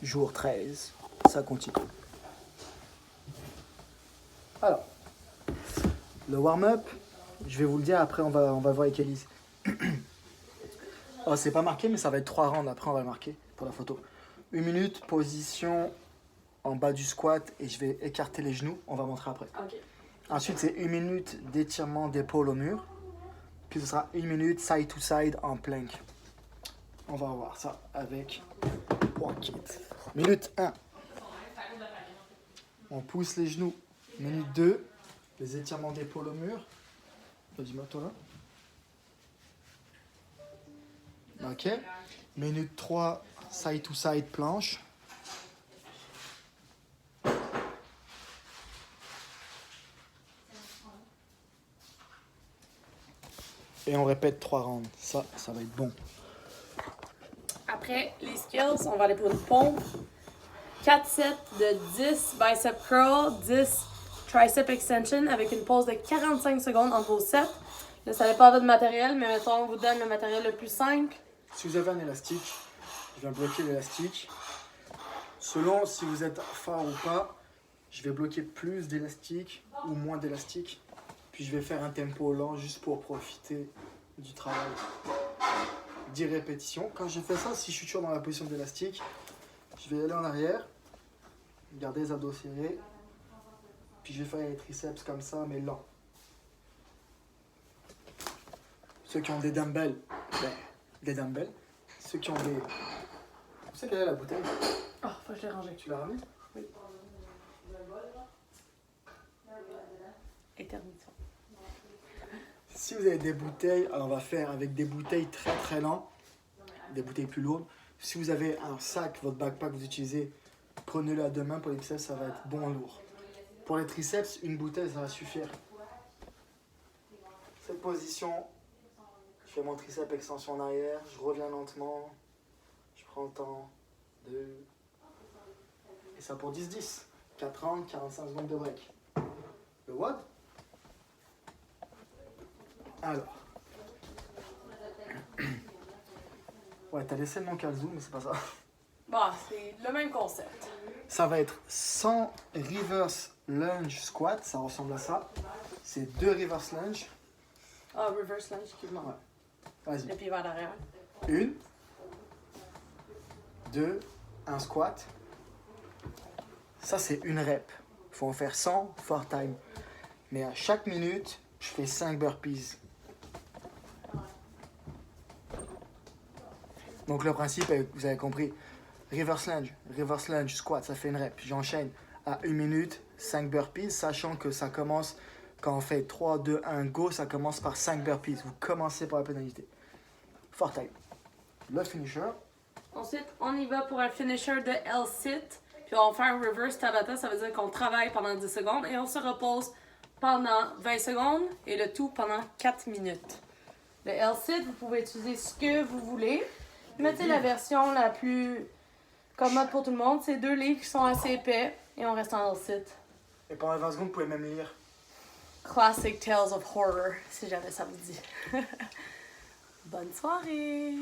jour 13. Ça continue. Alors, le warm-up, je vais vous le dire, après on va voir avec Elise. Oh, c'est pas marqué, mais ça va être 3 rounds, après on va le marquer pour la photo. 1 minute, position en bas du squat, et je vais écarter les genoux, on va montrer après. Ok. Ensuite, c'est 1 minute d'étirement d'épaule au mur. Puis ce sera 1 minute side to side en plank. On va voir ça avec Walkit. Minute 1. On pousse les genoux. Minute 2. Les étirements d'épaule au mur. Dis-moi toi là. Ok. Minute 3. Side to side planche. Et on répète 3 rounds. Ça va être bon. Après, les skills, on va aller pour une pompe. 4 sets de 10 bicep curl, 10 tricep extension avec une pause de 45 secondes entre vos sets. Là, ça dépend de votre matériel, mais mettons, on vous donne le matériel le plus simple. Si vous avez un élastique, je vais bloquer l'élastique. Selon si vous êtes fort ou pas, je vais bloquer plus d'élastique ou moins d'élastique. Puis je vais faire un tempo lent juste pour profiter du travail. 10 répétitions. Quand je fais ça, si je suis toujours dans la position d'élastique, je vais aller en arrière, garder les abdos serrés, puis je vais faire les triceps comme ça, mais lent. Ceux qui ont des dumbbells, des dumbbells. Ceux qui ont des... Vous savez quelle est la bouteille? Oh, faut que je l'ai rangé. Tu l'as ramenée? Oui. Éternité. Si vous avez des bouteilles, alors on va faire avec des bouteilles très très lentes, des bouteilles plus lourdes. Si vous avez un sac, votre backpack que vous utilisez, prenez-le à deux mains. Pour les biceps, ça va être bon lourd. Pour les triceps, une bouteille, ça va suffire. Cette position, je fais mon triceps extension en arrière, je reviens lentement, je prends le temps, 2, et ça pour 10-10. 4 rounds, 45 secondes de break. Le what? Alors. Ouais, t'as laissé le nom Kalzoo, mais c'est pas ça. Bon, c'est le même concept. Ça va être 100 reverse lunge squat, ça ressemble à ça. C'est 2 reverse lunge. Ah, reverse lunge, excuse-moi. Ouais. Vas-y. Le pied vers l'arrière. 1, 2, un squat. Ça, c'est une rep. Il faut en faire 100 for time. Mais à chaque minute, je fais 5 burpees. Donc le principe, vous avez compris. Reverse lunge, squat, ça fait une rep. J'enchaîne à 1 minute, 5 burpees, sachant que ça commence, quand on fait 3, 2, 1, go, ça commence par 5 burpees. Vous commencez par la pénalité. For time. Le finisher. Ensuite, on y va pour un finisher de L-sit. Puis on va faire un reverse Tabata, ça veut dire qu'on travaille pendant 10 secondes et on se repose pendant 20 secondes et le tout pendant 4 minutes. Le L-sit, vous pouvez utiliser ce que vous voulez. Mettez la version la plus commode pour tout le monde. C'est 2 livres qui sont assez épais et on reste en L-sit. Et pendant 20 secondes, vous pouvez même lire. Classic Tales of Horror, si jamais ça vous dit. Bonne soirée!